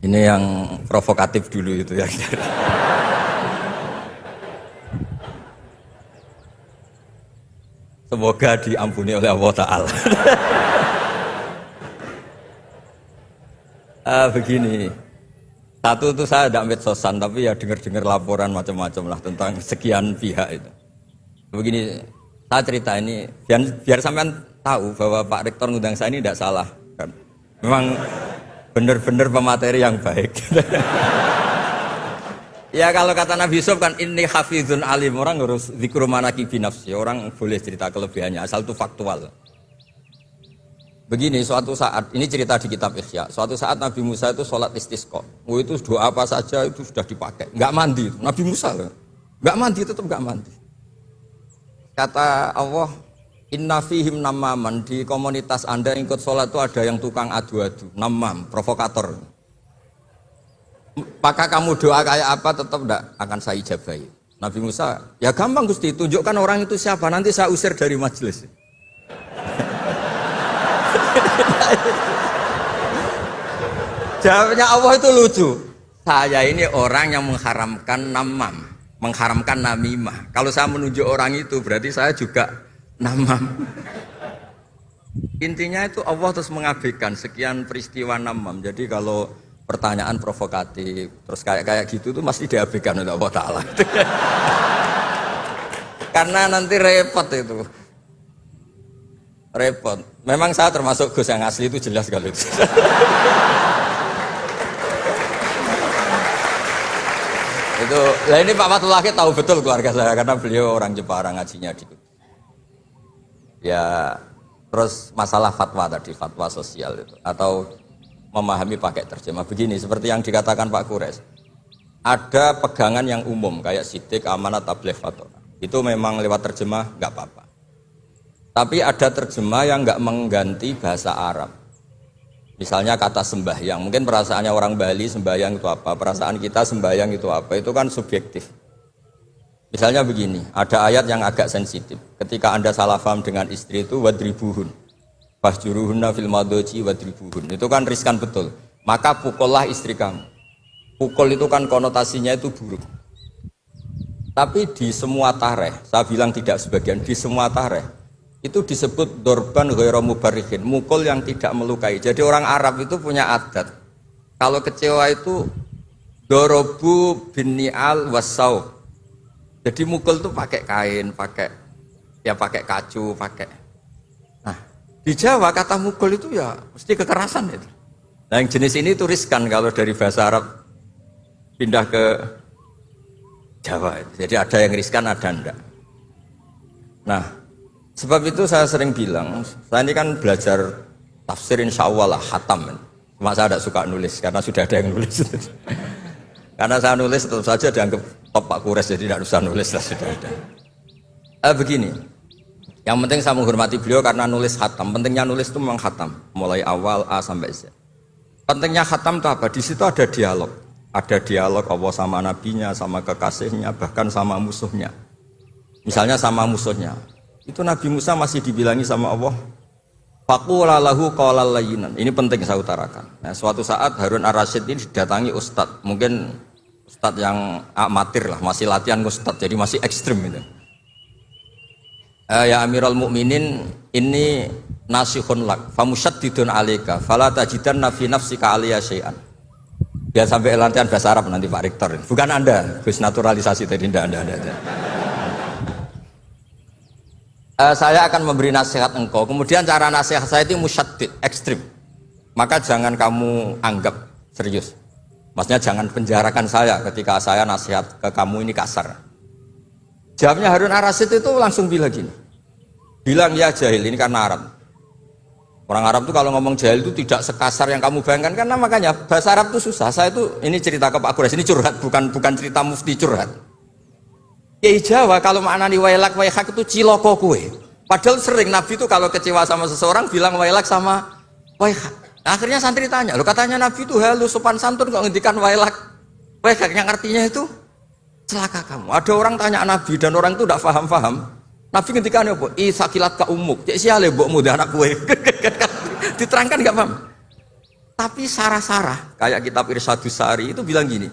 Ini yang provokatif dulu itu ya. Semoga diampuni oleh Allah Ta'ala. Begini, satu itu saya tidak medsosan, tapi ya dengar-dengar laporan macam-macam lah tentang sekian pihak itu. Begini, saya cerita ini biar sampean tahu bahwa Pak Rektor ngundang saya ini tidak salah kan. Memang benar-benar pemateri yang baik. Ya kalau kata Nabi Yusuf kan ini hafizun alim, orang harus dzikru manaqibi nafsi, orang boleh cerita kelebihannya asal itu faktual. Begini, suatu saat, ini cerita di kitab Ihya, suatu saat Nabi Musa itu sholat istisqa, itu doa apa saja itu sudah dipakai, nggak mandi, Nabi Musa nggak mandi, tetap nggak mandi. Kata Allah, inna fihim namaman, di komunitas anda yang ikut sholat itu ada yang tukang adu-adu, namam, provokator. Maka kamu doa kayak apa tetap tidak akan saya ijabahi. Nabi Musa, ya gampang Gusti, tunjukkan orang itu siapa, nanti saya usir dari majelis. Jawabnya Allah itu lucu. Saya ini orang yang mengharamkan namam, mengharamkan namimah. Kalau saya menunjuk orang itu berarti saya juga namam. Intinya itu Allah terus mengabaikan sekian peristiwa namam. Jadi kalau pertanyaan provokatif terus kayak gitu tuh mesti diabaikan oleh Allah Ta'ala. Karena nanti repot itu. Repot. Memang saya termasuk Gus yang asli itu jelas kalau itu. Itu, lah ini Pak Fatullah tahu betul keluarga saya karena beliau orang Jepara ngajinya di. Ya, terus masalah fatwa tadi, fatwa sosial itu atau memahami pakai terjemah begini seperti yang dikatakan Pak Kures. Ada pegangan yang umum kayak sidik, amanat, tabligh, fatwa. Itu memang lewat terjemah nggak apa-apa. Tapi ada terjemah yang nggak mengganti bahasa Arab. Misalnya kata sembahyang, mungkin perasaannya orang Bali sembahyang itu apa, perasaan kita sembahyang itu apa, itu kan subjektif. Misalnya begini, ada ayat yang agak sensitif. Ketika Anda salah paham dengan istri itu wadribuhun, fahjuruhunna fil madhaji wadribuhun. Itu kan riskan betul. Maka pukullah istri kamu. Pukul itu kan konotasinya itu buruk. Tapi di semua tareh, saya bilang tidak sebagian, di semua tareh itu disebut dorban ghairu mubarrihin, mukul yang tidak melukai. Jadi orang Arab itu punya adat. Kalau kecewa itu dorobu bin ni'al wasau. Jadi mukul itu pakai kain, pakai kacu, pakai. Nah, di Jawa kata mukul itu ya mesti kekerasan itu. Nah, yang jenis ini turiskan kalau dari bahasa Arab pindah ke Jawa. Jadi ada yang riskan, ada enggak. Nah, sebab itu saya sering bilang, saya ini kan belajar tafsir insya Allah lah, khatam. Cuma saya tidak suka nulis, karena sudah ada yang nulis. Karena saya nulis tetap saja dianggap top Pak Kures, jadi tidak usah nulis lah, sudah ada. Begini, yang penting saya menghormati beliau karena nulis khatam. Pentingnya nulis itu memang khatam, mulai awal A sampai Z. Pentingnya khatam itu apa? Di situ ada dialog. Ada dialog Allah sama nabinya, sama kekasihnya, bahkan sama musuhnya. Misalnya sama musuhnya. Itu Nabi Musa masih dibilangi sama Allah, faqula lahu qawlan layyinan. Ini penting saya utarakan. Nah, suatu saat Harun Ar-Rasyid ini didatangi ustadz, mungkin ustadz yang amatir lah, masih latihan ustadz, jadi masih ekstrim itu. Ya Amirul Mukminin, ini nasihun lak, famusyaddidun alaika, fala tajidanna fi nafsika aliyya syai'an. Biar sampai latihan bahasa Arab nanti Pak Rektor. Bukan Anda, Gus naturalisasi tadi, Anda. Saya akan memberi nasihat engkau, kemudian cara nasihat saya itu musyaddid, ekstrim. Maka jangan kamu anggap serius. Maksudnya jangan penjarakan saya ketika saya nasihat ke kamu ini kasar. Jawabnya Harun Ar-Rasyid itu langsung bilang gini. Bilang ya jahil, ini karena Arab. Orang Arab itu kalau ngomong jahil itu tidak sekasar yang kamu bayangkan, karena makanya bahasa Arab itu susah. Saya itu, ini cerita ke Pak Kures, ini curhat, bukan cerita mufti, curhat. Kiai Jawa kalau maknani wailak waihak itu ciloko kue. Padahal sering Nabi itu kalau kecewa sama seseorang bilang wailak sama waihak. Akhirnya santri tanya, lo katanya Nabi itu halus sopan santun kok ngendikan wailak waihak, yang artinya itu celaka kamu. Ada orang tanya Nabi dan orang itu tidak paham. Nabi ngendikan apa? Sakilat ka umuk. Cek siale mbokmu anak kue. Diterangkan enggak paham. Tapi sarah-sarah kayak kitab Irsyadus Sari itu bilang gini,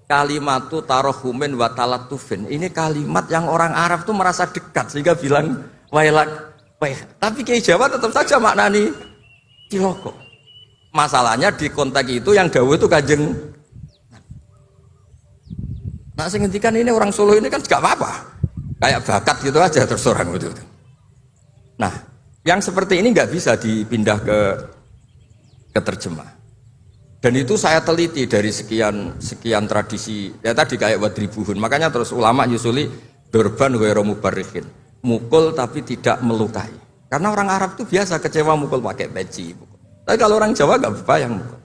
kalimatu tarohumin wa talatufin. Ini kalimat yang orang Arab tuh merasa dekat sehingga bilang wailak. Tapi Kiai Jawa tetap saja maknani ciloko. Masalahnya di konteks itu yang dawuh itu Kanjeng. Nah, sing ngendikan ini orang Solo ini kan gak apa-apa. Kayak bakat gitu aja terus orang gitu. Nah, yang seperti ini nggak bisa dipindah ke terjemah. Dan itu saya teliti dari sekian tradisi. Ya tadi kayak wadribuhun. Makanya terus ulama nyusuli dorban ghairu mubarrihin. Mukul tapi tidak melukai. Karena orang Arab itu biasa kecewa mukul pakai peci. Tapi kalau orang Jawa nggak yang mukul.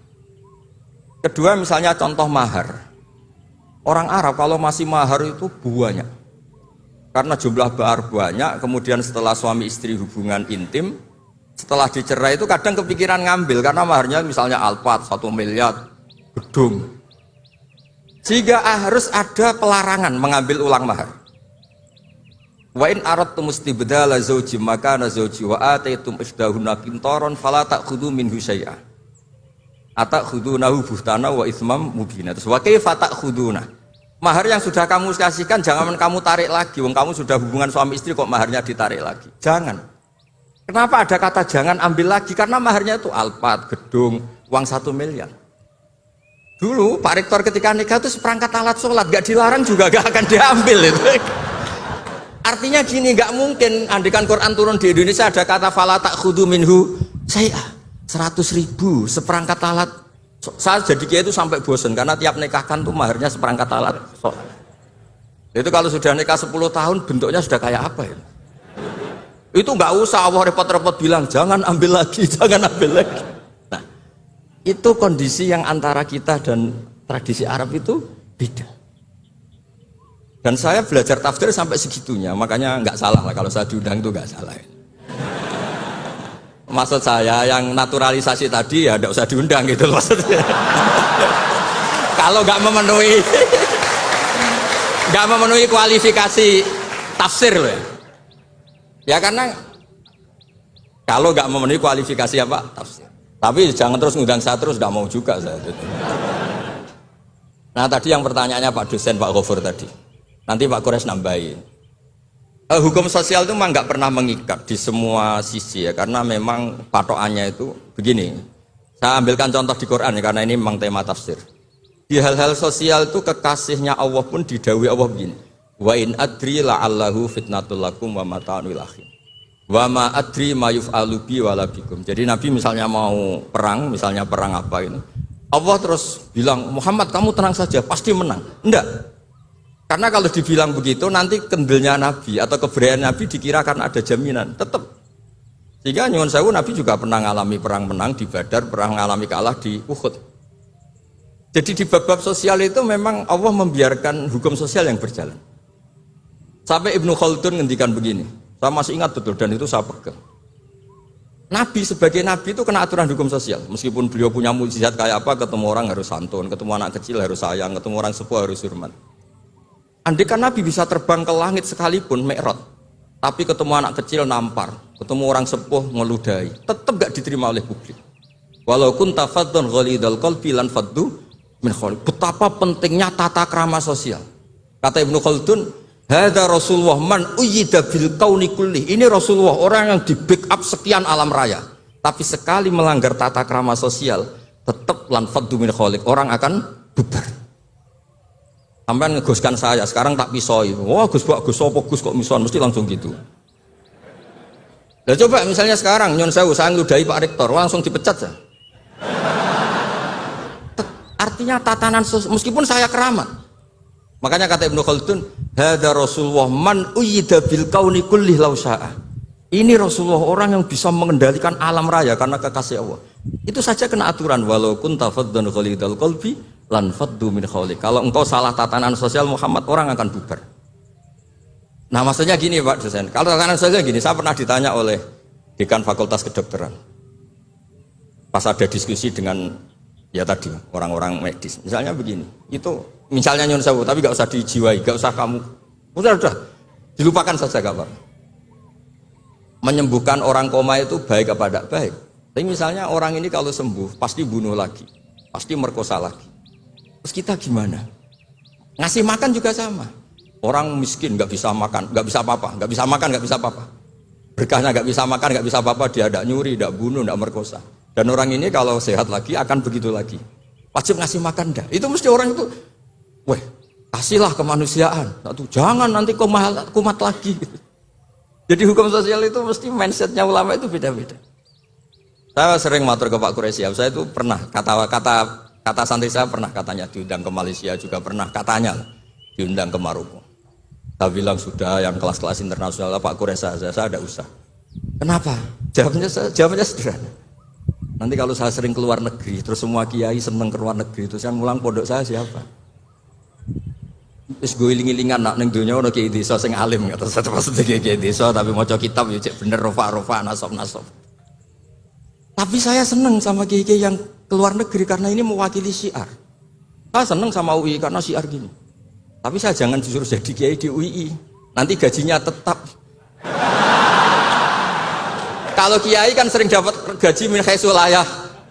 Kedua misalnya contoh mahar. Orang Arab kalau masih mahar itu banyak. Karena jumlah mahar banyak, kemudian setelah suami istri hubungan intim, setelah dicerai itu kadang kepikiran ngambil karena maharnya misalnya Alphard 1 miliar gedung. Sehingga harus ada pelarangan mengambil ulang mahar. Wa in aradtum istibdala zawji makana zawji wa ataitum isdahunna qintaran fala ta'khudhu minhu syai'a. Atakhudunahu buhtana wa itsmam mubina. Terus wa kaifa ta'khuduna? Mahar yang sudah kamu kasihkan jangan kamu tarik lagi. Wong kamu sudah hubungan suami istri kok maharnya ditarik lagi. Jangan. Kenapa ada kata jangan ambil lagi? Karena maharnya itu Alphard, gedung, uang 1 miliar. Dulu Pak Rektor ketika nikah itu seperangkat alat sholat, gak dilarang juga gak akan diambil itu. Artinya gini, gak mungkin andikan Quran turun di Indonesia ada kata fala ta'khudhu minhu saya 100.000 seperangkat alat. Saya jadi kiai itu sampai bosan karena tiap nikahkan tuh maharnya seperangkat alat sholat. Itu kalau sudah nikah 10 tahun bentuknya sudah kayak apa ya? Itu nggak usah Allah repot-repot bilang jangan ambil lagi, jangan ambil lagi. Nah, itu kondisi yang antara kita dan tradisi Arab itu beda. Dan saya belajar tafsir sampai segitunya, makanya nggak salah lah kalau saya diundang itu nggak salah. Maksud saya yang naturalisasi tadi ya nggak usah diundang gitu maksudnya. Kalau nggak memenuhi kualifikasi tafsir loh ya. Ya karena kalau nggak memenuhi kualifikasi apa tafsir. Tapi jangan terus ngundang saya terus, nggak mau juga saya. Nah tadi yang pertanyaannya Pak dosen Pak Ghafur tadi. Nanti Pak Kures nambahin. Hukum sosial itu memang nggak pernah mengikat di semua sisi ya, karena memang patokannya itu begini. Saya ambilkan contoh di Quran ya, karena ini memang tema tafsir. Di hal-hal sosial itu kekasihnya Allah pun didhawuhi Allah begini. Wa in adri la'allahu fitnatul lakum wa mata'un wil akhir. Wa ma adri ma yuf'alu bi wala bikum. Jadi Nabi misalnya mau perang, misalnya perang apa ini. Allah terus bilang, "Muhammad kamu tenang saja, pasti menang." Enggak. Karena kalau dibilang begitu nanti kendilnya Nabi atau keberanian Nabi dikira karena ada jaminan, tetap. Sehingga nyuwun sewu Nabi juga pernah mengalami perang menang di Badar, pernah mengalami kalah di Uhud. Jadi di bab-bab sosial itu memang Allah membiarkan hukum sosial yang berjalan. Sampai Ibnu Khaldun ngendikan begini, saya masih ingat betul dan itu saya pegang. Nabi sebagai Nabi itu kena aturan hukum sosial. Meskipun beliau punya mukjizat kayak apa, ketemu orang harus santun, ketemu anak kecil harus sayang, ketemu orang sepuh harus hormat. Andai kan Nabi bisa terbang ke langit sekalipun, Mi'raj, tapi ketemu anak kecil nampar, ketemu orang sepuh ngeludahi, tetap gak diterima oleh publik. Walaupun tafadzun ghalidul qalbi lan faddu min khaliq. Betapa pentingnya tata krama sosial. Kata Ibnu Khaldun, hadza Rasulullah man uyyida bil kauni kulli. Ini Rasulullah orang yang di backup sekian alam raya. Tapi sekali melanggar tata krama sosial, tetap lan faddu min khaliq. Orang akan bubar. Sampai ngegoskan saya, sekarang tak pisoi. Wah Gus Pak, Gus Sopo, Gus kok mison, mesti langsung gitu. Nah coba misalnya sekarang, nyon sewu, saya ngeludahi Pak Rektor, langsung dipecat saya. Artinya tatanan sosial, meskipun saya keramat. Makanya kata Ibnu Khaldun, hadza Rasulullah man uyyida bil kauni kulli law syaa. Ini Rasulullah orang yang bisa mengendalikan alam raya karena kekasih Allah. Itu saja kena aturan walau kunta faddan ghalidal qalbi lan faddu min khawli. Kalau engkau salah tatanan sosial Muhammad, orang akan bubar. Nah maksudnya gini Pak dosen, kalau tatanan sosial gini, saya pernah ditanya oleh dekan Fakultas Kedokteran pas ada diskusi dengan ya tadi orang-orang medis, misalnya begini, itu misalnya nyun sewu, tapi gak usah dijiwai, gak usah kamu udah dilupakan saja gak apa. Menyembuhkan orang koma itu baik apa tidak baik? Tapi misalnya orang ini kalau sembuh pasti bunuh lagi, pasti merkosa lagi. Terus kita gimana? Ngasih makan juga sama. Orang miskin nggak bisa makan, nggak bisa apa-apa, nggak bisa makan, nggak bisa apa-apa. Berkahnya nggak bisa makan, nggak bisa apa-apa, dia tidak nyuri, tidak bunuh, tidak merkosa. Dan orang ini kalau sehat lagi akan begitu lagi. Wajib ngasih makan dah. Itu mesti orang itu, weh, kasihlah kemanusiaan. Satu, jangan nanti kumat lagi. Jadi hukum sosial itu mesti mindsetnya ulama itu beda-beda. Saya sering matur ke Pak Quraisyah, saya itu pernah kata santri saya pernah katanya diundang ke Malaysia juga pernah katanya diundang ke Maroko. Saya bilang sudah yang kelas-kelas internasional Pak Quraisyah saya ada usah. Kenapa? Jawabannya sederhana. Nanti kalau saya sering keluar negeri, terus semua kiai seneng keluar negeri, terus yang ngulang pondok saya siapa? Terus gue iling-ilingan nak neng dunia ono kiai desa sing alim kata saya maksudnya kiai desa tapi maca kitab ya cek bener rofa nasab. Tapi saya seneng sama kiai yang keluar negeri karena ini mewakili syiar. Saya seneng sama UI karena syiar gini. Tapi saya jangan disuruh jadi kiai di UI. Nanti gajinya tetap. Kalau kiai kan sering dapat gaji min khaisul ayah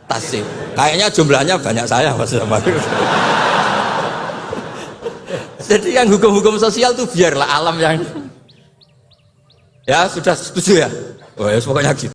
tasib. Kayaknya jumlahnya banyak saya Mas. Jadi yang hukum-hukum sosial tuh biarlah alam yang ya sudah setuju ya. Oh ya pokoknya gitu.